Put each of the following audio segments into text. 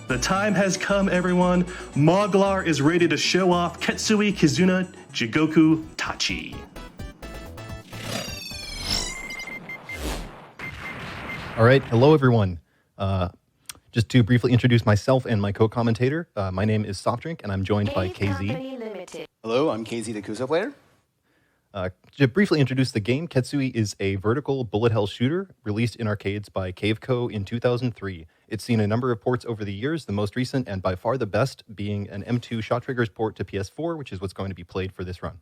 The time has come, everyone. Moglar is ready to show off Ketsui, Kizuna, Jigoku, Tachi. All right, hello everyone. Just to briefly introduce myself and my co-commentator, my name is Softdrink, and I'm joined by KZ. Hello, I'm KZ, the Kusa player. To briefly introduce the game, Ketsui is a vertical bullet hell shooter released in arcades by Caveco in 2003. It's seen a number of ports over the years, the most recent and by far the best being an M2 Shot Triggers port to PS4, which is what's going to be played for this run.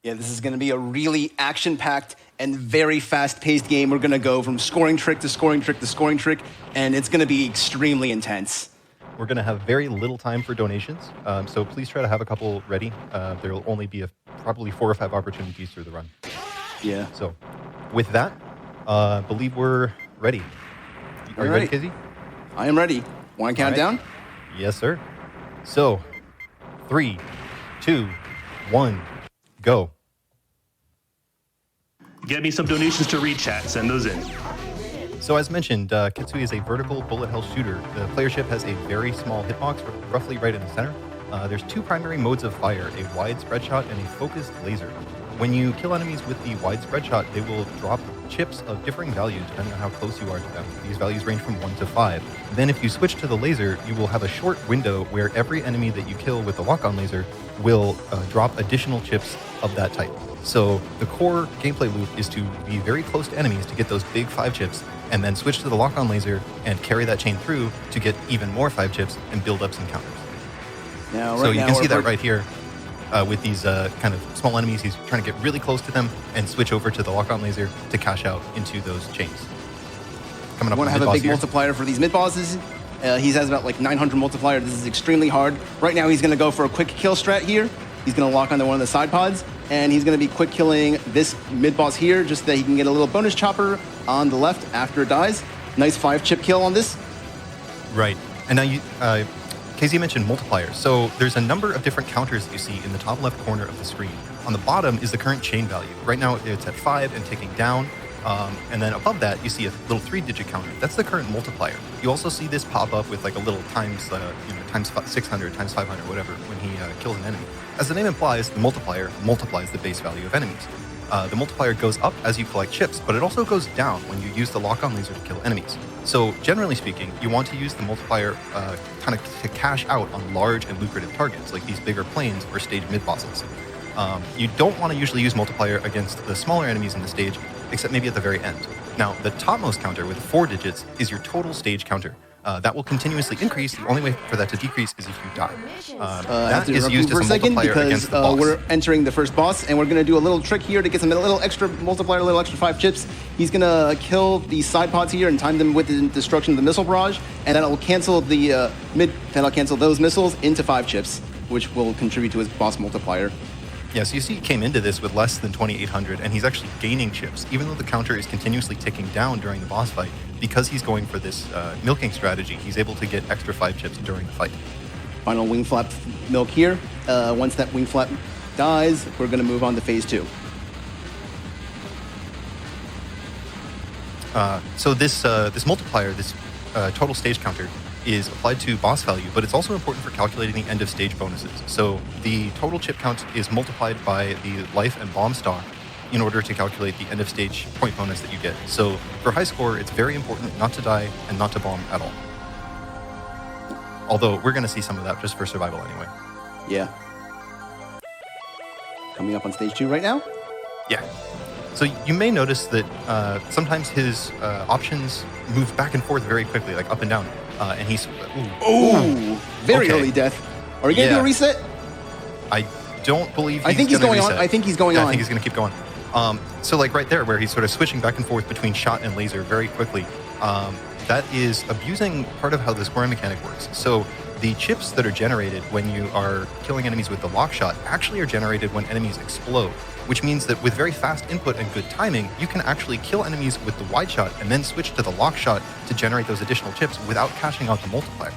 Yeah, this is going to be a really action-packed and very fast-paced game. We're going to go from scoring trick to scoring trick to scoring trick, and it's going to be extremely intense. We're going to have very little time for donations, so please try to have a couple ready. There will only be probably 4 or 5 opportunities through the run. Yeah. So, with that, believe we're ready. Are you ready, Kizzy? I am ready. Want to count down? Yes, sir. So, 3, 2, 1, go. Get me some donations to read chat. Send those in. So as mentioned, Ketsui is a vertical bullet hell shooter. The player ship has a very small hitbox, roughly right in the center. There's 2 primary modes of fire, a wide spread shot and a focused laser. When you kill enemies with the wide spread shot, they will drop chips of differing values depending on how close you are to them. These values range from 1 to 5. Then if you switch to the laser, you will have a short window where every enemy that you kill with the lock-on laser will drop additional chips of that type. So the core gameplay loop is to be very close to enemies to get those big 5 chips, and then switch to the lock-on laser and carry that chain through to get even more 5 chips and build up some counters. So you can see that right here with these kind of small enemies. He's trying to get really close to them and switch over to the lock-on laser to cash out into those chains. Coming up, want to have a big multiplier for these mid-bosses. He has about like 900 multiplier. This is extremely hard. Right now he's going to go for a quick kill strat here. He's going to lock onto one of the side pods, and he's going to be quick killing this mid-boss here just so that he can get a little bonus chopper on the left after it dies. Nice 5-chip kill on this. Right. And now you, KZ mentioned multipliers. So there's a number of different counters that you see in the top left corner of the screen. On the bottom is the current chain value. Right now it's at 5 and ticking down. And then above that, you see a little 3-digit counter. That's the current multiplier. You also see this pop up with like a little times 600, times 500, whatever, when he kills an enemy. As the name implies, the multiplier multiplies the base value of enemies. The multiplier goes up as you collect chips, but it also goes down when you use the lock-on laser to kill enemies. So generally speaking, you want to use the multiplier kind of to cash out on large and lucrative targets, like these bigger planes or stage mid-bosses. You don't want to usually use multiplier against the smaller enemies in the stage, except maybe at the very end. Now, the topmost counter with 4 digits is your total stage counter. That will continuously increase. The only way for that to decrease is if you die. That is used as a multiplier against the boss. We're entering the first boss, and we're going to do a little trick here to get some little extra multiplier, a little extra 5 chips. He's going to kill the side pods here and time them with the destruction of the missile barrage, and then it will cancel the that'll cancel those missiles into 5 chips, which will contribute to his boss multiplier. Yeah, so you see he came into this with less than 2,800, and he's actually gaining chips, even though the counter is continuously ticking down during the boss fight. Because he's going for this milking strategy, he's able to get extra 5 chips during the fight. Final wing flap milk here. Once that wing flap dies, we're going to move on to phase 2. So this multiplier, this total stage counter, is applied to boss value, but it's also important for calculating the end of stage bonuses. So the total chip count is multiplied by the life and bomb stock in order to calculate the end of stage point bonus that you get. So for high score, it's very important not to die and not to bomb at all. Although we're going to see some of that just for survival anyway. Yeah. Coming up on stage 2 right now? Yeah. So you may notice that sometimes his options move back and forth very quickly, like up and down. And he's... Very early death. Are we going to do a reset? I don't believe I think he's going on. I think he's going on. I think he's going to keep going. So like right there where he's sort of switching back and forth between shot and laser very quickly, that is abusing part of how the scoring mechanic works. So the chips that are generated when you are killing enemies with the lock shot actually are generated when enemies explode, which means that with very fast input and good timing, you can actually kill enemies with the wide shot and then switch to the lock shot to generate those additional chips without cashing out the multiplier.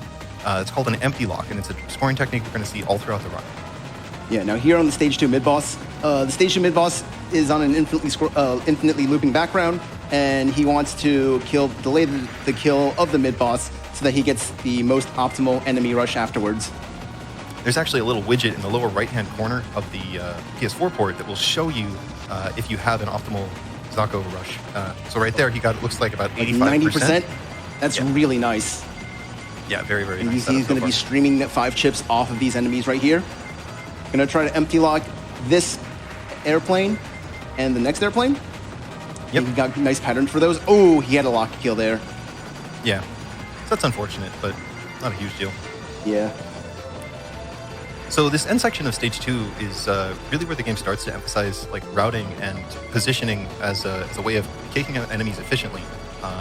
It's called an empty lock, and it's a scoring technique we're going to see all throughout the run. Yeah, now here on the stage 2 mid-boss, the stage 2 mid-boss is on an infinitely looping background, and he wants to delay the kill of the mid-boss so that he gets the most optimal enemy rush afterwards. There's actually a little widget in the lower right-hand corner of the PS4 port that will show you if you have an optimal Zako rush. So right there, he got, it looks like about 85%. 90%? That's really nice. Yeah, very, very And nice. he's going to be streaming 5 chips off of these enemies right here. Going to try to empty lock this airplane and the next airplane. Yep. He got nice patterns for those. Oh, he had a lock kill there. Yeah. So that's unfortunate, but not a huge deal. Yeah. So this end section of stage 2 is really where the game starts to emphasize like routing and positioning as a way of taking out enemies efficiently.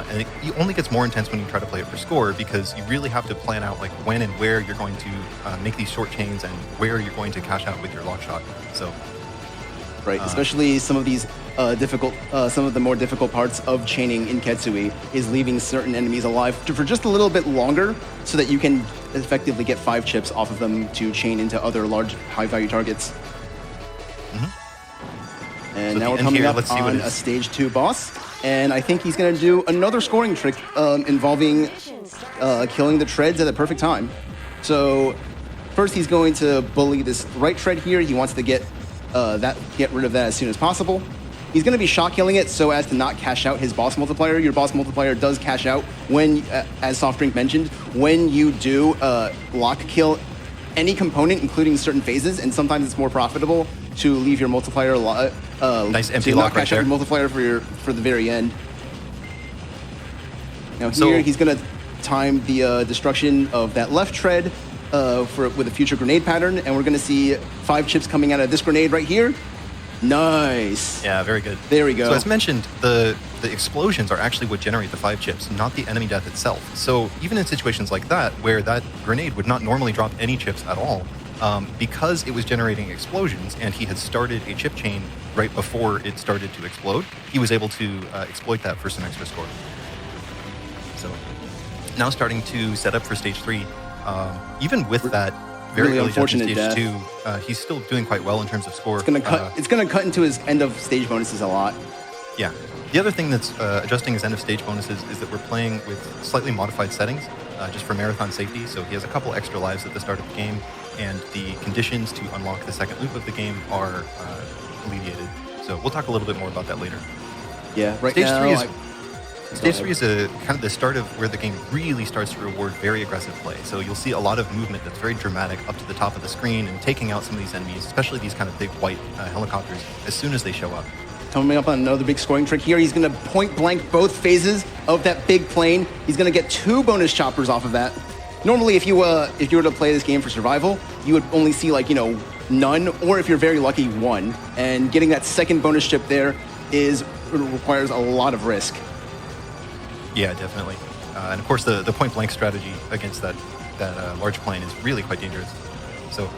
And it only gets more intense when you try to play it for score, because you really have to plan out like when and where you're going to make these short chains and where you're going to cash out with your lock shot. So, right, especially some of these some of the more difficult parts of chaining in Ketsui is leaving certain enemies alive for just a little bit longer, so that you can effectively get 5 chips off of them to chain into other large, high-value targets. And So now the we're end coming here, up let's see what on is- a stage 2 boss. And I think he's going to do another scoring trick involving killing the treads at the perfect time. So first he's going to bully this right tread here. He wants to get rid of that as soon as possible. He's going to be shot killing it so as to not cash out his boss multiplier. Your boss multiplier does cash out when, as Soft Drink mentioned, when you do lock kill any component, including certain phases, and sometimes it's more profitable to leave your multiplier Nice empty to lock not cash right out your there. multiplier for the very end. Now So- here he's going to time the destruction of that left tread with a future grenade pattern, and we're going to see 5 chips coming out of this grenade right here. Nice. yeah, very good. There we go. So as mentioned, the explosions are actually what generate the 5 chips, not the enemy death itself. So even in situations like that, where that grenade would not normally drop any chips at all, because it was generating explosions and he had started a chip chain right before it started to explode, he was able to exploit that for some extra score. So now starting to set up for stage 3. Even with that very Really early death in unfortunate stage death. 2, he's still doing quite well in terms of score. It's going to cut into his end of stage bonuses a lot. Yeah. The other thing that's adjusting his end of stage bonuses is that we're playing with slightly modified settings just for marathon safety. So he has a couple extra lives at the start of the game, and the conditions to unlock the second loop of the game are alleviated. So we'll talk a little bit more about that later. Yeah, right Stage now. 3 is Go Stage ahead. 3 is a kind of the start of where the game really starts to reward very aggressive play. So you'll see a lot of movement that's very dramatic up to the top of the screen and taking out some of these enemies, especially these kind of big white helicopters, as soon as they show up. Coming up on another big scoring trick here. He's going to point blank both phases of that big plane. He's going to get 2 bonus choppers off of that. Normally, if you were to play this game for survival, you would only see none, or if you're very lucky, 1. And getting that second bonus chip there requires a lot of risk. Yeah, definitely. And of course, the point blank strategy against that large plane is really quite dangerous. So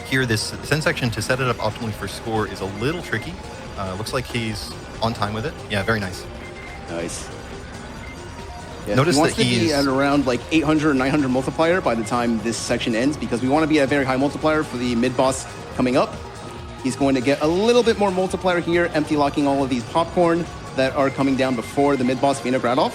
here, this end section to set it up optimally for score is a little tricky. Looks like he's on time with it. Yeah, very nice. Nice. Yeah, Notice he wants that to be he's- at around 800 or 900 multiplier by the time this section ends, because we want to be at a very high multiplier for the mid-boss coming up. He's going to get a little bit more multiplier here, empty locking all of these popcorn that are coming down before the mid-boss Vinogradov.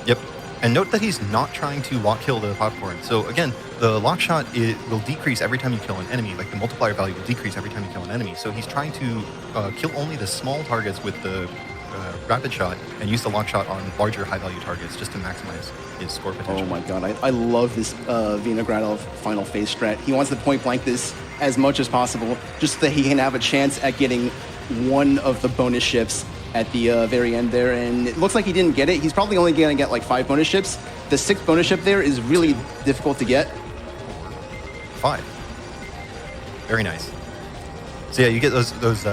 Yep. And note that he's not trying to lock kill the popcorn. So again, the lock shot will decrease every time you kill an enemy. Like the multiplier value will decrease every time you kill an enemy. So he's trying to kill only the small targets with the rapid shot and use the lock shot on larger high-value targets just to maximize his score potential. Oh my god, I love this Vinogradov final phase strat. He wants to point blank this as much as possible, just so that he can have a chance at getting one of the bonus ships at the very end there. And it looks like he didn't get it. He's probably only going to get 5 bonus ships. The 6th bonus ship there is really difficult to get. 5. Very nice. So yeah, you get those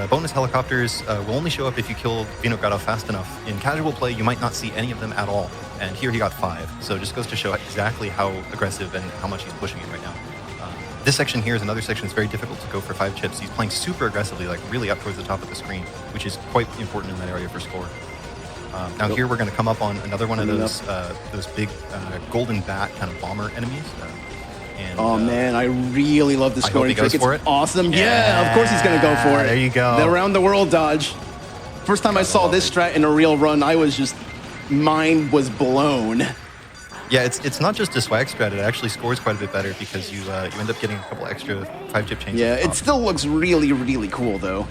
bonus helicopters will only show up if you kill Vinogradov fast enough. In casual play, you might not see any of them at all. And here he got 5. So it just goes to show exactly how aggressive and how much he's pushing it right now. This section here is another section that's very difficult to go for 5 chips. He's playing super aggressively, really up towards the top of the screen, which is quite important in that area for score. Now here we're going to come up on another one of those big golden bat kind of bomber enemies. Oh man, I really love the I hope scoring he goes trick. for It's it. awesome. Yeah, of course he's going to go for it. There you go. The around the world dodge. First time I saw this strat in a real run, I was just, mind was blown. Yeah, it's not just a swag strat. It actually scores quite a bit better because you end up getting a couple extra 5-chip chains. Yeah, it still looks really, really cool, though.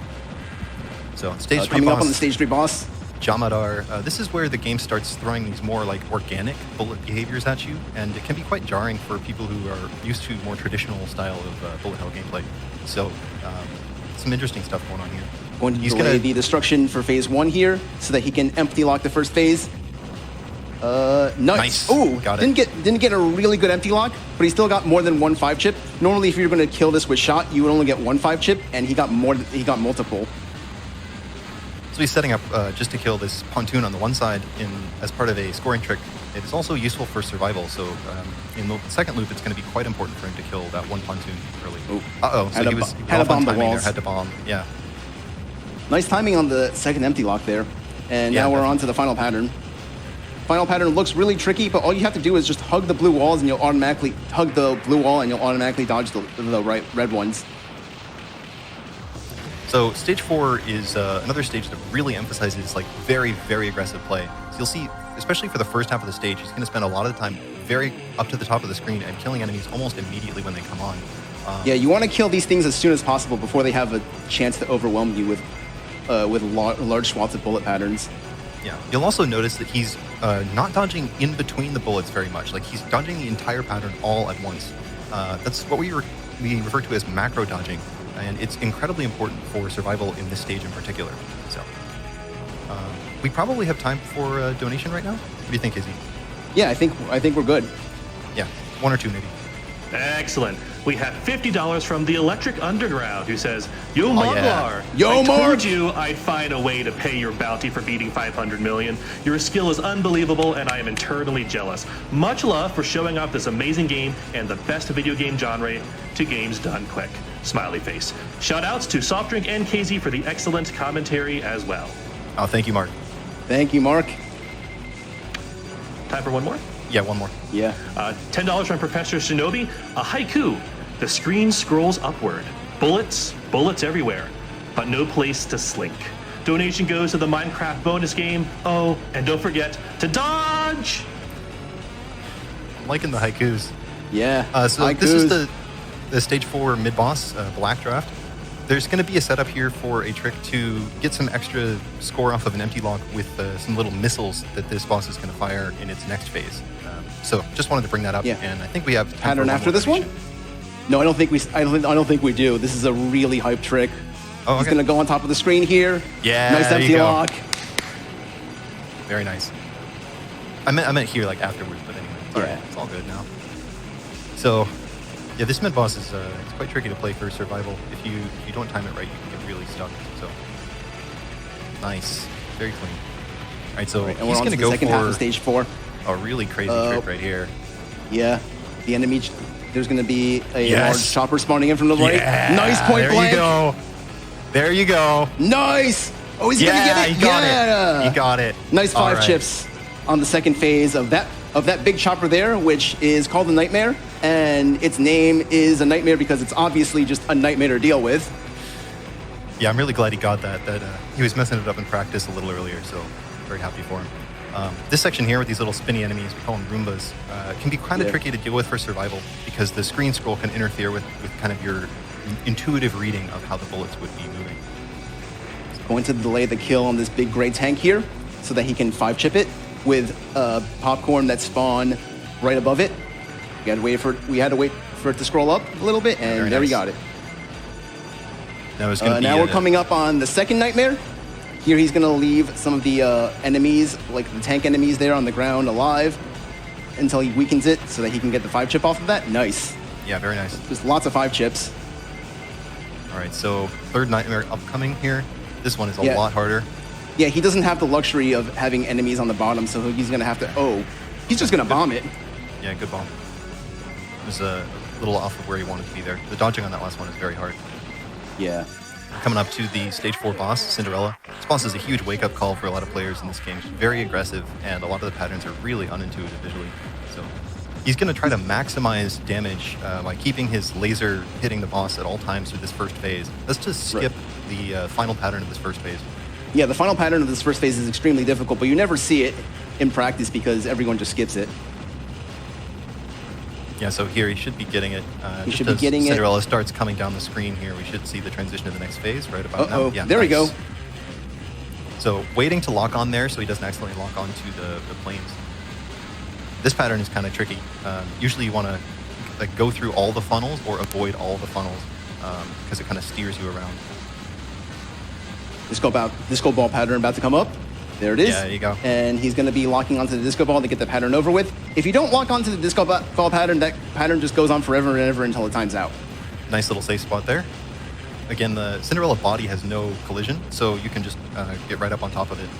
So, stage 3 coming boss. up on the stage 3 boss. Jamadar. This is where the game starts throwing these more like organic bullet behaviors at you, and it can be quite jarring for people who are used to more traditional style of bullet hell gameplay. So, some interesting stuff going on here. Going to delay the destruction for phase 1 here, so that he can empty lock the first phase. Nice. Ooh, got it. Didn't get a really good empty lock, but he still got more than one 5-chip. Normally, if you're going to kill this with shot, you would only get one 5-chip, and he got multiple. So he's setting up just to kill this pontoon on the one side as part of a scoring trick. It is also useful for survival, so in the second loop, it's going to be quite important for him to kill that one pontoon early. Ooh. Uh-oh, so he was had to bomb the walls. There, had to bomb, yeah. Nice timing on the second empty lock there. And now we're on to the final pattern. Final pattern looks really tricky, but all you have to do is just hug the blue walls and you'll automatically hug the blue wall and you'll automatically dodge the red ones. So stage 4 is another stage that really emphasizes like very, very aggressive play. So you'll see, especially for the first half of the stage, he's going to spend a lot of the time very up to the top of the screen and killing enemies almost immediately when they come on. Yeah, you want to kill these things as soon as possible before they have a chance to overwhelm you with large swaths of bullet patterns. Yeah, you'll also notice that he's not dodging in between the bullets very much. Like he's dodging the entire pattern all at once. That's what we refer to as macro dodging, and it's incredibly important for survival in this stage in particular. So we probably have time for a donation right now. What do you think, Izzy? Yeah, I think we're good. Yeah, one or two maybe. Excellent. We have $50 from the Electric Underground, who says, "Yo, Moglar, yeah. Yo, I Mark! told you I'd find a way to pay your bounty for beating 500 million. Your skill is unbelievable, and I am eternally jealous. Much love for showing off this amazing game and the best video game genre to games done quick." Smiley face. Shoutouts to Soft Drink and KZ for the excellent commentary as well. Oh, thank you, Mark. Thank you, Mark. Time for one more? Yeah, one more. Yeah. $10 from Professor Shinobi. A haiku. The screen scrolls upward. Bullets, bullets everywhere, but no place to slink. Donation goes to the Minecraft bonus game. Oh, and don't forget to dodge! I'm liking the haikus. Yeah. So haikus. This is the stage 4 mid-boss, Black Draft. There's going to be a setup here for a trick to get some extra score off of an empty lock with some little missiles that this boss is going to fire in its next phase. So just wanted to bring that up, and I think we have pattern after this one. No, I don't think we do. This is a really hype trick. Oh, okay. He's going to go on top of the screen here. Yeah, nice there you empty go. lock. Very nice. I meant here like afterwards, but anyway, it's all Yeah. right. It's all good now. So, yeah, this mid boss is it's quite tricky to play for survival. If you don't time it right, you can get really stuck. So, nice, very clean. All right, so And he's we're on going to to the go second half of for stage 4. a really crazy trick right here. Yeah, the enemy. There's going to be a large chopper spawning in from the right. Yeah, Nice point blank. There you go. Nice. Oh, he's going to get it. He got it. He got it. Nice 5 All right. chips on the second phase of that big chopper there, which is called the Nightmare, and its name is a nightmare because it's obviously just a nightmare to deal with. Yeah, I'm really glad he got that. He was messing it up in practice a little earlier, so very happy for him. This section here with these little spinny enemies, we call them Roombas, can be kind of tricky to deal with for survival because the screen scroll can interfere with kind of your intuitive reading of how the bullets would be moving. Going to delay the kill on this big gray tank here so that he can 5-chip it with popcorn that spawn right above it. We had to wait for it to scroll up a little bit, and there we got it. Now we're coming up on the second nightmare. Here he's going to leave some of the enemies, like the tank enemies there on the ground alive until he weakens it so that he can get the 5-chip off of that. Nice. Yeah, very nice. Just lots of 5 chips. All right, so third nightmare upcoming here. This one is a lot harder. Yeah, he doesn't have the luxury of having enemies on the bottom, so he's going to have to... he's just going to bomb it. Yeah, good bomb. It was a little off of where he wanted to be there. The dodging on that last one is very hard. Yeah. Coming up to the stage 4 boss, Cinderella. This boss is a huge wake-up call for a lot of players in this game. She's very aggressive, and a lot of the patterns are really unintuitive visually. So he's going to try to maximize damage by keeping his laser hitting the boss at all times through this first phase. Let's just skip the final pattern of this first phase. Yeah, the final pattern of this first phase is extremely difficult, but you never see it in practice because everyone just skips it. Yeah, so here he should be getting it. He just should be as getting it. Cinderella starts coming down the screen here, we should see the transition to the next phase right about now. Yeah, there we go. nice. So waiting to lock on there so he doesn't accidentally lock onto the planes. This pattern is kind of tricky. Usually you want to like go through all the funnels or avoid all the funnels because it kind of steers you around. Disco ball pattern about to come up. There it is. Yeah, there you go. And he's going to be locking onto the disco ball to get the pattern over with. If you don't lock onto the disco ball pattern, that pattern just goes on forever and ever until it times out. Nice little safe spot there. Again, the Cinderella body has no collision, so you can just get right up on top of it.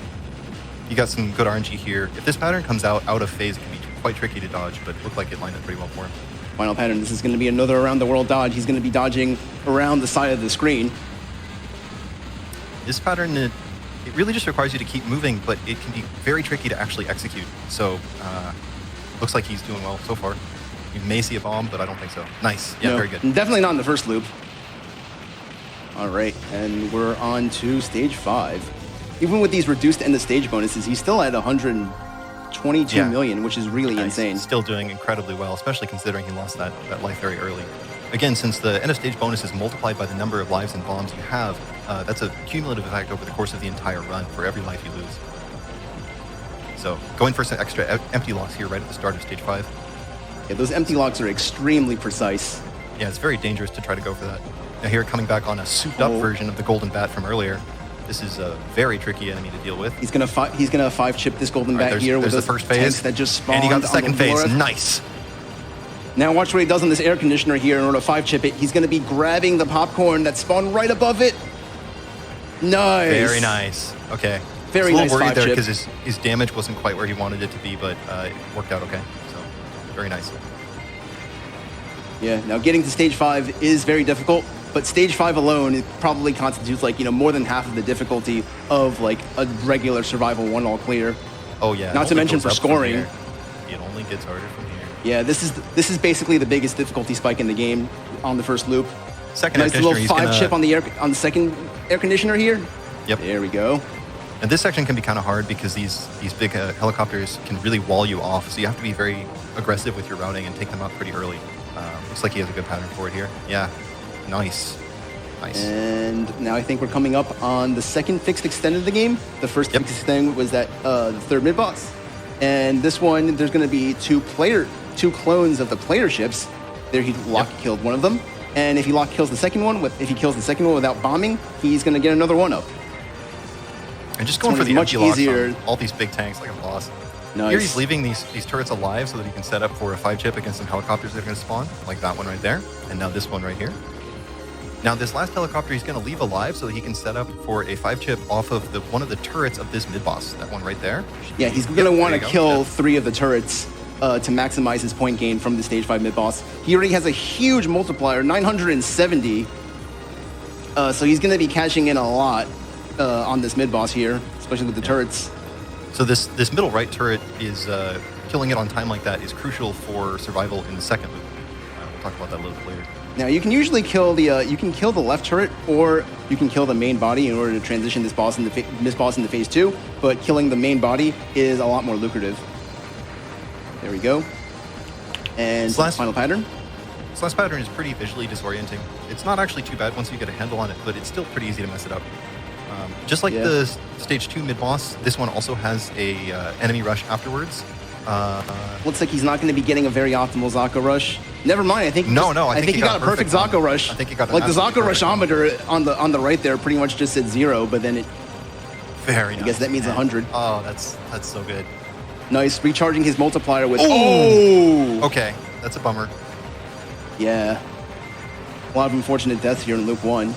You got some good RNG here. If this pattern comes out of phase, it can be quite tricky to dodge, but it looked like it lined up pretty well for him. Final pattern. This is going to be another around the world dodge. He's going to be dodging around the side of the screen. This pattern, it really just requires you to keep moving, but it can be very tricky to actually execute. So, looks like he's doing well so far. You may see a bomb, but I don't think so. Nice. Yeah, No, very good. Definitely not in the first loop. All right, and we're on to stage 5. Even with these reduced end of stage bonuses, he's still at 122 million, which is really insane. Still doing incredibly well, especially considering he lost that life very early. Again, since the end of stage bonus is multiplied by the number of lives and bombs you have, that's a cumulative effect over the course of the entire run for every life you lose. So going for some extra empty locks here right at the start of stage 5. Yeah, those empty locks are extremely precise. Yeah, it's very dangerous to try to go for that. Now here, coming back on a souped-up version of the golden bat from earlier. This is a very tricky enemy to deal with. He's gonna 5-chip this golden bat here with the those first phase tanks that just spawned. And he got the second phase. Flora. Nice. Now watch what he does on this air conditioner here in order to 5-chip it. He's gonna be grabbing the popcorn that spawned right above it. Nice. Very nice. Okay. Very nice. nice A little worried there 5-chip. because his damage wasn't quite where he wanted it to be, but it worked out okay. So very nice. Yeah. Now getting to stage 5 is very difficult, but stage 5 alone it probably constitutes like more than half of the difficulty of like a regular survival 1-all clear. Oh yeah. Not to mention for scoring. It only gets harder from here. Yeah, this is basically the biggest difficulty spike in the game on the first loop. Second nice little 5-chip on the second air conditioner here. Yep. There we go. And this section can be kind of hard because these big helicopters can really wall you off. So you have to be very aggressive with your routing and take them out pretty early. Looks like he has a good pattern for it here. Yeah, nice. Nice. And now I think we're coming up on the second fixed extend of the game. The first fixed extend was that the third mid boss. And this one, there's going to be two clones of the player ships. There he killed one of them. And if he kills the second one, if he kills the second one without bombing, he's going to get another one up. And just going for the much empty locks easier. on all these big tanks like a boss. Nice. Here he's leaving these turrets alive so that he can set up for a 5-chip against some helicopters that are going to spawn, like that one right there, and now this one right here. Now this last helicopter he's going to leave alive so that he can set up for a 5-chip off of one of the turrets of this mid-boss, that one right there. Yeah, he's going to want to kill 3 of the turrets to maximize his point gain from the stage 5 mid-boss. He already has a huge multiplier, 970, so he's going to be cashing in a lot on this mid-boss here, especially with the turrets. So this middle right turret is killing it on time like that is crucial for survival in the second loop. We'll talk about that a little bit later. Now you can usually kill the left turret, or you can kill the main body in order to transition this boss into phase 2. But killing the main body is a lot more lucrative. There we go. And final pattern. This last pattern is pretty visually disorienting. It's not actually too bad once you get a handle on it, but it's still pretty easy to mess it up. Just like the stage 2 mid-boss, this one also has a enemy rush afterwards. Looks like he's not going to be getting a very optimal Zaka rush. Never mind. I think he got a perfect Zaka rush. I think he got like the Zaka rushometer on the right there pretty much just said 0, but then it. Very nice. I guess that means 100. Oh, that's so good. Nice, recharging his multiplier with. Okay, that's a bummer. Yeah. A lot of unfortunate deaths here in loop 1.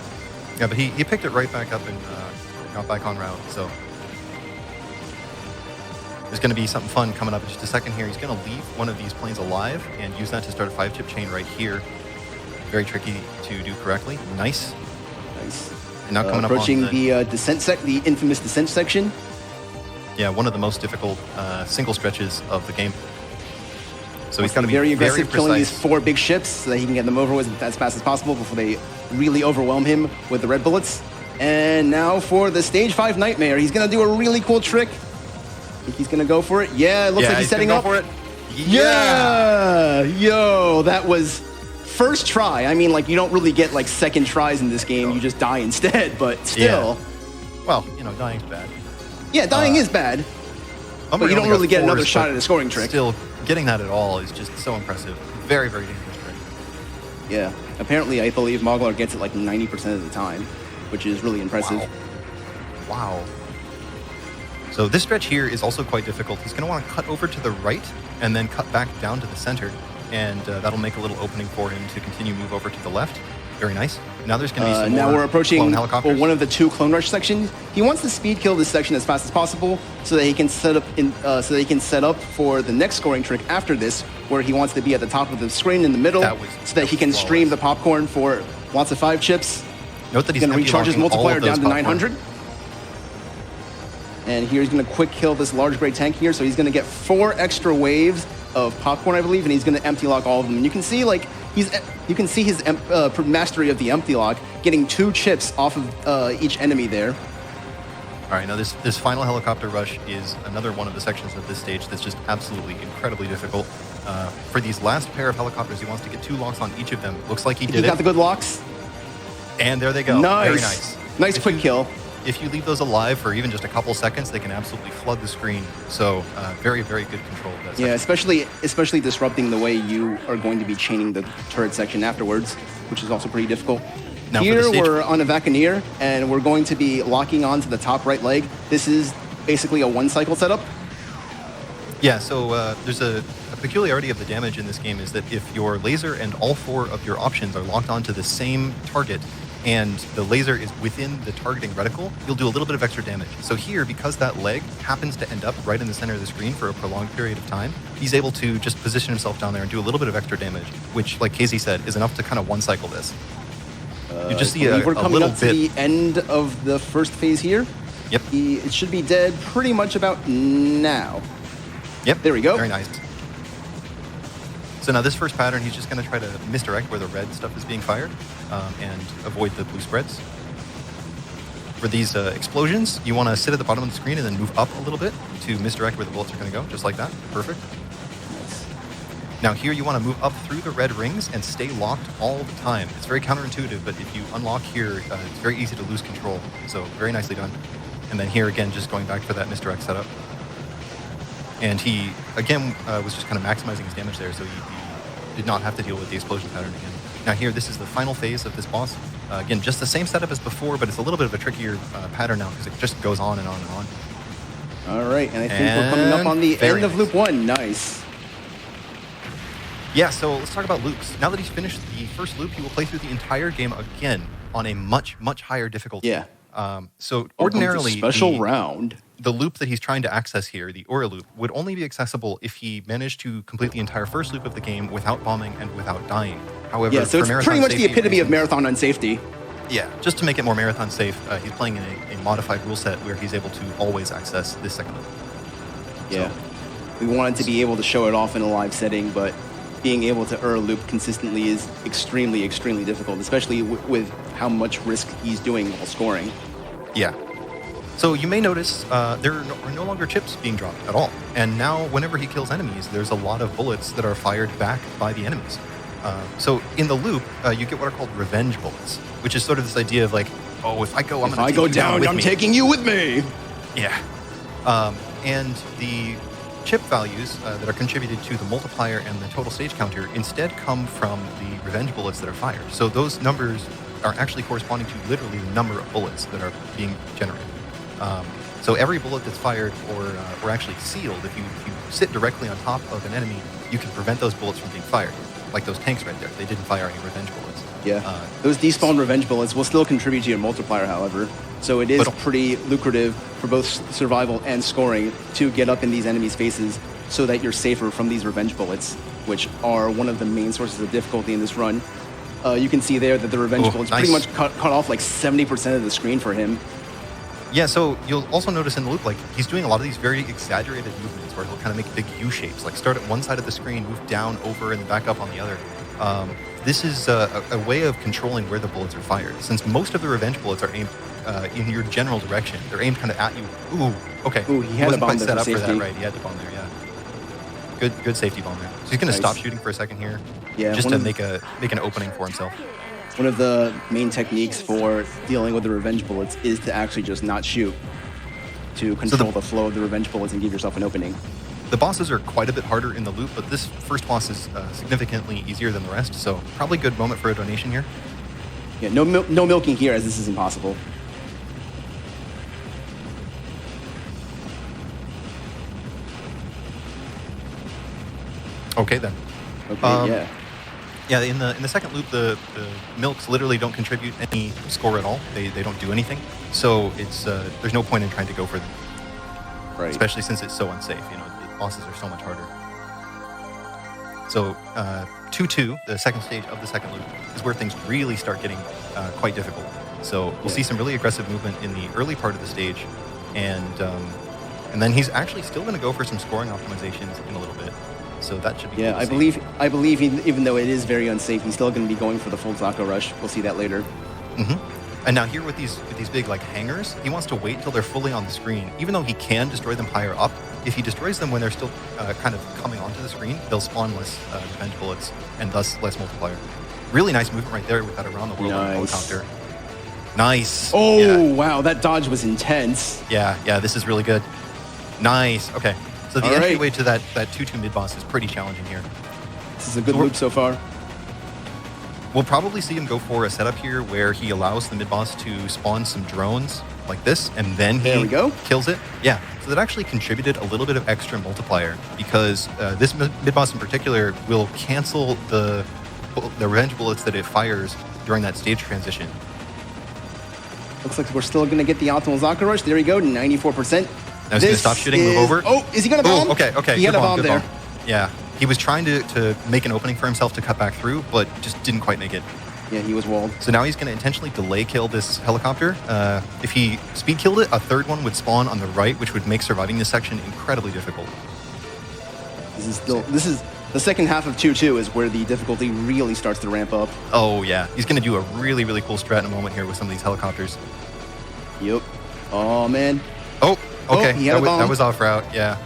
Yeah, but he picked it right back up and got back on route. So there's going to be something fun coming up in just a second here. He's going to leave one of these planes alive and use that to start a 5-chip chain right here. Very tricky to do correctly. Nice. Nice. And now coming approaching up on the infamous descent section. Yeah, one of the most difficult single stretches of the game. So he's got to be very aggressive, very killing these precise. 4 big ships so that he can get them over with as fast as possible before they really overwhelm him with the red bullets. And now for the stage 5 nightmare. He's going to do a really cool trick. I think he's going to go for it. Yeah, it looks like he's setting up for it. Yeah! Yo, Well, that was first try. I mean, like, you don't really get, like, second tries in this game. You just die instead, but still. Yeah. Well, you know, dying's bad. Yeah, dying is bad. But you don't really get another shot at a scoring trick. Still, getting that at all is just so impressive. Very, very dangerous trick. Yeah. Apparently, I believe Mogler gets it like 90% of the time, which is really impressive. Wow. So this stretch here is also quite difficult. He's going to want to cut over to the right and then cut back down to the center. And that'll make a little opening for him to continue move over to the left. Very nice. Now there's going to be some now more we're approaching clone helicopters. one of the 2 clone rush sections. He wants to speed kill this section as fast as possible so that he can set up for the next scoring trick after this, where he wants to be at the top of the screen in the middle, so that he can stream the popcorn for lots of 5 chips. Note that he's going to recharge his multiplier down to popcorn. 900. And here he's going to quick kill this large gray tank here, so he's going to get 4 extra waves of popcorn, I believe, and he's going to empty lock all of them. And you can see, like, you can see his mastery of the empty lock, getting 2 chips off of each enemy there. All right, now this final helicopter rush is another one of the sections of this stage that's just absolutely incredibly difficult. For these last pair of helicopters, he wants to get 2 locks on each of them. Looks like he did it. He got the good locks. And there they go. Nice. Very nice. Nice quick kill. If you leave those alive for even just a couple seconds, they can absolutely flood the screen. So very, very good control of that section. Yeah, especially disrupting the way you are going to be chaining the turret section afterwards, which is also pretty difficult. Now here we're on a Vacaneer, and we're going to be locking onto the top right leg. This is basically a 1-cycle setup. Yeah, so there's a peculiarity of the damage in this game is that if your laser and all 4 of your options are locked onto the same target, and the laser is within the targeting reticle, you'll do a little bit of extra damage. So here, because that leg happens to end up right in the center of the screen for a prolonged period of time, he's able to just position himself down there and do a little bit of extra damage, which, like Casey said, is enough to kind of 1-cycle this. You just see we're coming little up to the end of the first phase here. Yep. It should be dead pretty much about now. Yep. There we go. Very nice. So now this first pattern, he's just going to try to misdirect where the red stuff is being fired and avoid the blue spreads. For these explosions, you want to sit at the bottom of the screen and then move up a little bit to misdirect where the bullets are going to go, just like that. Perfect. Nice. Now here you want to move up through the red rings and stay locked all the time. It's very counterintuitive, but if you unlock here, it's very easy to lose control. So very nicely done. And then here again, just going back for that misdirect setup. And he, again, was just kind of maximizing his damage there, so he did not have to deal with the explosion pattern again. Now here, this is the final phase of this boss. Again, just the same setup as before, but it's a little bit of a trickier pattern now because it just goes on and on and on. All right, and I think we're coming up on the end of loop 1. Nice. Yeah, so let's talk about loops. Now that he's finished the first loop, he will play through the entire game again on a much, much higher difficulty. Yeah. So ordinarily, special round. The loop that he's trying to access here, the Aura loop, would only be accessible if he managed to complete the entire first loop of the game without bombing and without dying. However, yeah, so it's pretty much the epitome of marathon unsafety. Yeah, just to make it more marathon safe, he's playing in a modified rule set where he's able to always access this second loop. Yeah, we wanted to be able to show it off in a live setting, but being able to loop consistently is extremely, extremely difficult, especially with how much risk he's doing while scoring. Yeah. So you may notice there are no longer chips being dropped at all. And now whenever he kills enemies, there's a lot of bullets that are fired back by the enemies. So in the loop, you get what are called revenge bullets, which is sort of this idea of like, oh, if I go, I'm going to take you down with I'm me. taking you with me. Yeah. And the chip values that are contributed to the multiplier and the total stage counter instead come from the revenge bullets that are fired. So those numbers are actually corresponding to literally the number of bullets that are being generated. So every bullet that's fired or actually sealed, if you sit directly on top of an enemy, you can prevent those bullets from being fired. Like those tanks right there. They didn't fire any revenge bullets. Yeah. Those despawned revenge bullets will still contribute to your multiplier, however. So it is pretty lucrative for both survival and scoring to get up in these enemies' faces so that you're safer from these revenge bullets, which are one of the main sources of difficulty in this run. You can see there that the revenge bullets pretty much cut off like 70% of the screen for him. Yeah, so you'll also notice in the loop, like, he's doing a lot of these very exaggerated movements where he'll kind of make big U-shapes, like start at one side of the screen, move down, over, and then back up on the other. This is a way of controlling where the bullets are fired. Since most of the revenge bullets are aimed in your general direction, they're aimed kind of at you. Ooh, okay. Ooh, he had a bomb there set for up safety. for that, right? He had the bomb there, yeah. Good safety bomb there. So he's going to stop shooting for a second here. Yeah, just to make an opening for himself. One of the main techniques for dealing with the revenge bullets is to actually just not shoot, to control the flow of the revenge bullets and give yourself an opening. The bosses are quite a bit harder in the loop, but this first boss is significantly easier than the rest, so probably good moment for a donation here. Yeah, no milking here, as this is impossible. Okay then. Okay, yeah. Yeah, in the second loop, the milks literally don't contribute any score at all. They don't do anything, so it's there's no point in trying to go for them. Right. Especially since it's so unsafe. You know, the bosses are so much harder. So 2-2, the second stage of the second loop, is where things really start getting quite difficult. So we'll see some really aggressive movement in the early part of the stage, and then he's actually still going to go for some scoring optimizations in a little bit. So that should be yeah. cool to see. I believe even though it is very unsafe, he's still going to be going for the full Zaka rush. We'll see that later. And now here with these big like hangers, he wants to wait until they're fully on the screen. Even though he can destroy them higher up, if he destroys them when they're still kind of coming onto the screen, they'll spawn less revenge bullets and thus less multiplier. Really nice movement right there with that around the world helicopter. Nice. Oh, yeah. Wow, that dodge was intense. Yeah, this is really good. Nice. Okay. So the entryway to that 2-2 mid boss is pretty challenging here. This is a good loop so far. We'll probably see him go for a setup here where he allows the mid boss to spawn some drones like this, and then he kills it. Yeah. So that actually contributed a little bit of extra multiplier because this mid boss in particular will cancel the revenge bullets that it fires during that stage transition. Looks like we're still going to get the optimal Zaka rush. There we go, 94%. Now he's going to stop shooting, move over. Oh, is he going to bomb? Okay. He had a bomb there. Yeah. He was trying to make an opening for himself to cut back through, but just didn't quite make it. Yeah, he was walled. So now he's going to intentionally delay kill this helicopter. If he speed killed it, a third one would spawn on the right, which would make surviving this section incredibly difficult. This is the second half of 2-2 is where the difficulty really starts to ramp up. Oh, yeah. He's going to do a really, really cool strat in a moment here with some of these helicopters. Yep. Oh, man. Oh, okay. He had a bomb. That was off route. Yeah.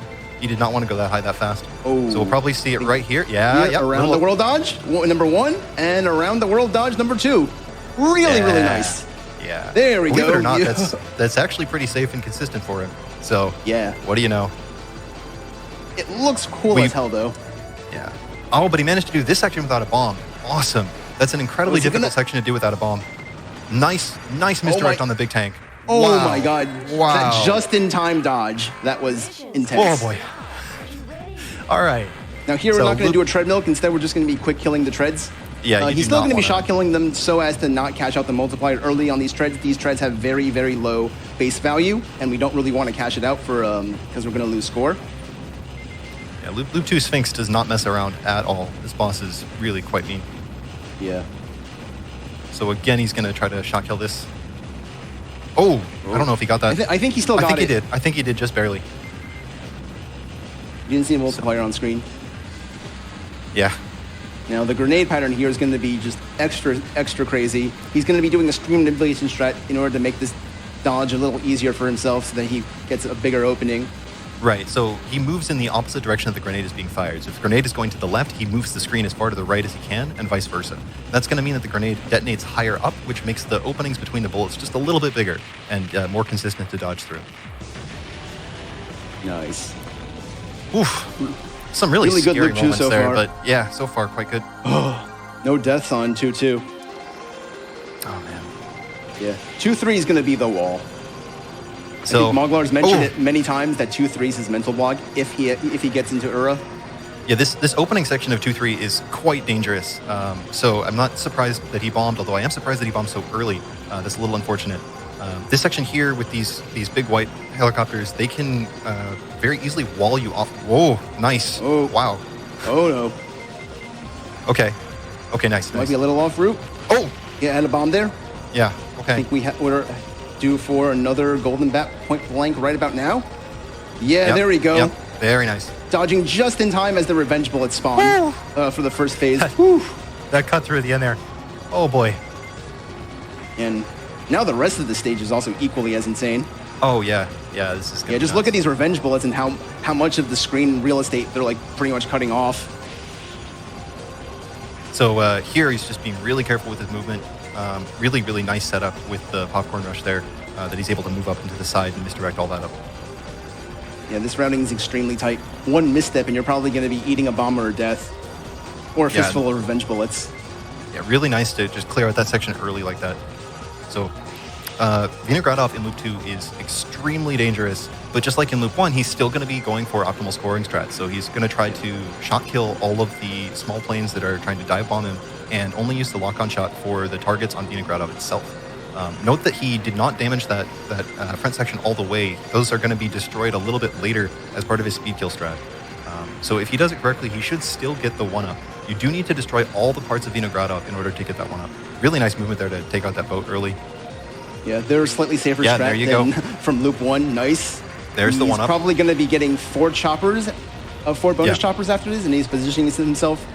He did not want to go that high that fast. Oh. So we'll probably see it right here. Yeah. Around the world dodge, number 1, and around the world dodge, number 2. Really nice. Yeah. There we Believe go. it or not, that's actually pretty safe and consistent for him. So, yeah. What do you know? It looks cool as hell, though. Yeah. Oh, but he managed to do this section without a bomb. Awesome. That's an incredibly difficult section to do without a bomb. Nice misdirect on the big tank. Oh my God. Wow. That just-in-time dodge. That was intense. Oh boy. All right. Now here we're not going to do a treadmill. Instead, we're just going to be quick killing the treads. Yeah, he's still going to be shot killing them so as to not cash out the multiplier early on these treads. These treads have very, very low base value, and we don't really want to cash it out for because we're going to lose score. Yeah, Loop 2 Sphinx does not mess around at all. This boss is really quite mean. Yeah. So again, he's going to try to shot kill this. Oh, I don't know if he got that. I think he still got it. I think he did. I think he did just barely. You didn't see a multiplier on screen. Yeah. Now the grenade pattern here is going to be just extra crazy. He's going to be doing a stream manipulation strat in order to make this dodge a little easier for himself so that he gets a bigger opening. Right, so he moves in the opposite direction that the grenade is being fired. So if the grenade is going to the left, he moves the screen as far to the right as he can, and vice versa. That's going to mean that the grenade detonates higher up, which makes the openings between the bullets just a little bit bigger and more consistent to dodge through. Nice. Oof. Some really good scary loop moments so there, far. but yeah, so far quite good. No deaths on 2-2. Oh, man. Yeah. 2-3 is going to be the wall. So, I think Moglar's mentioned it many times that 2-3 is his mental block if he gets into Ura. Yeah, this opening section of 2-3 is quite dangerous. So I'm not surprised that he bombed, although I am surprised that he bombed so early. That's a little unfortunate. This section here with these big white helicopters, they can very easily wall you off. Whoa, nice. Oh. Wow. Oh, no. Okay, nice. Might be a little off route. Oh! Yeah, I had a bomb there. Yeah, okay. I think we're due for another golden bat point blank right about now. Yeah, Yep, there we go. Yep. Very nice. Dodging just in time as the revenge bullets spawn for the first phase. That cut through at the end there. Oh, boy. And now the rest of the stage is also equally as insane. Oh, yeah. Yeah, this is good. Yeah, just look at these revenge bullets and how much of the screen real estate they're like pretty much cutting off. So here he's just being really careful with his movement. Really, really nice setup with the popcorn rush there that he's able to move up into the side and misdirect all that up. Yeah, this routing is extremely tight. One misstep and you're probably going to be eating a bomb or a death. Or a fistful of revenge bullets. Yeah, really nice to just clear out that section early like that. So Vinogradov in Loop 2 is extremely dangerous, but just like in Loop 1, he's still going to be going for optimal scoring strats. So he's going to try to shot kill all of the small planes that are trying to dive bomb him and only use the lock-on shot for the targets on Vinogradov itself. Note that he did not damage that front section all the way. Those are going to be destroyed a little bit later as part of his speed kill strat. So if he does it correctly, he should still get the 1-up. You do need to destroy all the parts of Vinogradov in order to get that 1-up. Really nice movement there to take out that boat early. Yeah, they're slightly safer strat there you than go. from Loop 1. Nice. There's the 1-up. He's probably going to be getting 4 choppers, 4 bonus choppers after this, and he's positioning himself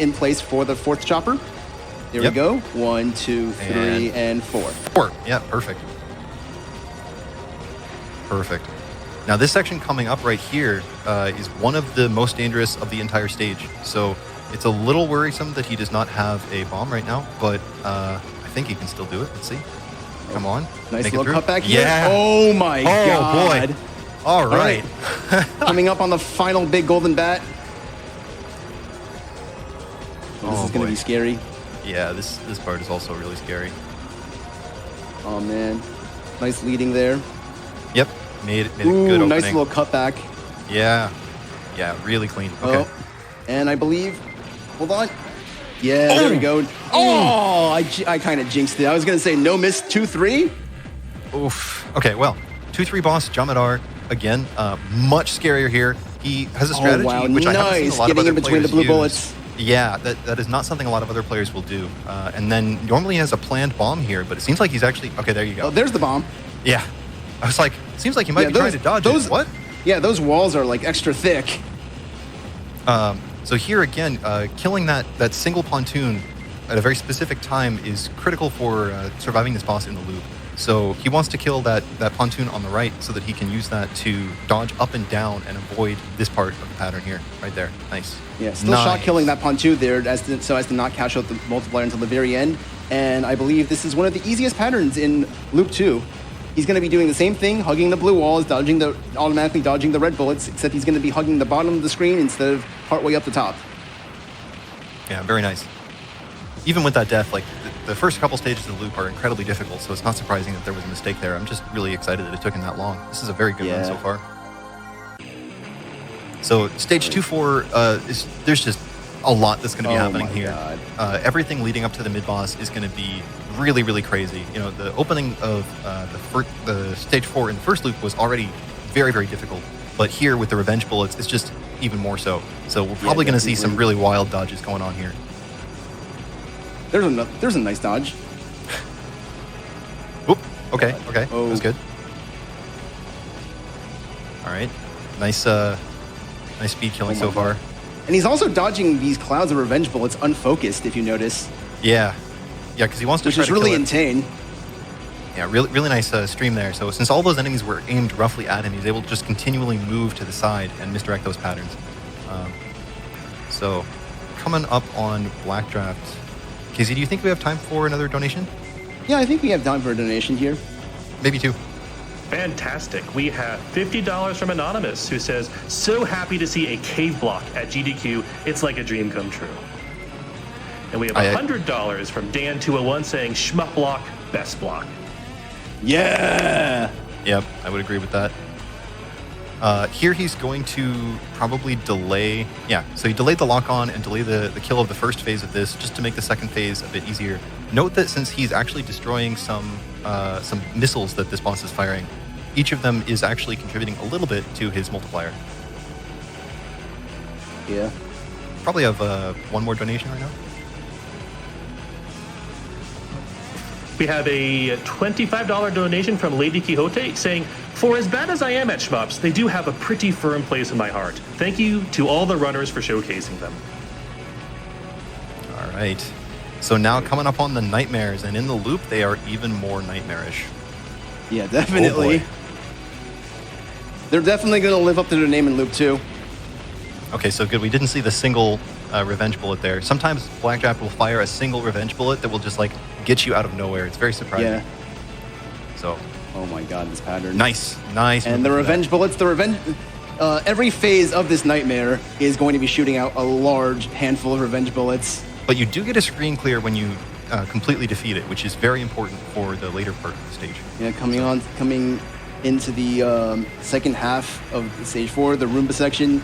in place for the 4th chopper. There we go. 1, 2, 3, and 4. 4. Yeah, perfect. Perfect. Now this section coming up right here is one of the most dangerous of the entire stage. So it's a little worrisome that he does not have a bomb right now, but I think he can still do it. Let's see. Come on. Nice little cutback here. Yeah. Oh my God. Boy. All right. Coming up on the final big golden bat. This is going to be scary. Yeah, this part is also really scary. Oh man. Nice leading there. Yep. Made a good opening. Nice little cutback. Yeah. Yeah, really clean. Okay. Oh, and I believe, hold on. Yeah, there we go. Oh, I kind of jinxed it. I was going to say no miss 2-3. Oof. Okay, well, 2-3 boss, Jamadar, again, much scarier here. He has a strategy, which I haven't seen a lot of other players use. Getting in between the blue bullets. Yeah, that is not something a lot of other players will do. And then normally he has a planned bomb here, but it seems like he's actually... Okay, there you go. Oh, there's the bomb. Yeah. I was like, seems like he might be trying to dodge it. What? Yeah, those walls are like extra thick. So here again, killing that single pontoon at a very specific time is critical for surviving this boss in the loop. So he wants to kill that pontoon on the right so that he can use that to dodge up and down and avoid this part of the pattern here. Right there. Nice. Yeah, still shot killing that pontoon there so as to not cash out the multiplier until the very end. And I believe this is one of the easiest patterns in Loop 2. He's going to be doing the same thing, hugging the blue walls, automatically dodging the red bullets, except he's going to be hugging the bottom of the screen instead of partway up the top. Yeah, very nice. Even with that death, like the first couple stages of the loop are incredibly difficult, so it's not surprising that there was a mistake there. I'm just really excited that it took him that long. This is a very good run so far. So stage 2-4, there's just a lot that's going to be happening here. Everything leading up to the mid-boss is going to be really, really crazy. You know, the opening of the stage 4 in the first loop was already very, very difficult. But here with the revenge bullets, it's just even more so. So we're probably going to see some really wild dodges going on here. There's a nice dodge. Oop. Okay. That was good. All right. Nice speed killing so far. And he's also dodging these clouds of revenge bullets unfocused, if you notice. Yeah, because he wants to try to kill it. Which is really insane. Yeah, really nice stream there. So since all those enemies were aimed roughly at him, he's able to just continually move to the side and misdirect those patterns. So coming up on Black Draft, Kizzy, do you think we have time for another donation? Yeah, I think we have time for a donation here. Maybe 2. Fantastic. We have $50 from Anonymous, who says, so happy to see a cave block at GDQ. It's like a dream come true. And we have $100 from Dan201 saying, shmup block, best block. Yeah! Yep, I would agree with that. Here he's going to probably delay... Yeah, so he delayed the lock-on and delay the kill of the first phase of this just to make the second phase a bit easier. Note that since he's actually destroying some missiles that this boss is firing, each of them is actually contributing a little bit to his multiplier. Yeah. Probably have one more donation right now. We have a $25 donation from Lady Quixote saying, for as bad as I am at shmups, they do have a pretty firm place in my heart. Thank you to all the runners for showcasing them. All right. So now coming up on the nightmares, and in the loop, they are even more nightmarish. Yeah, definitely. They're definitely going to live up to their name in Loop 2. Okay, so good. We didn't see the single revenge bullet there. Sometimes Blackjack will fire a single revenge bullet that will just like get you out of nowhere. It's very surprising. Yeah. So. Oh my God, this pattern. Nice. And the revenge bullets, every phase of this nightmare is going to be shooting out a large handful of revenge bullets. But you do get a screen clear when you completely defeat it, which is very important for the later part of the stage. Yeah, coming into the second half of stage 4, the Roomba section,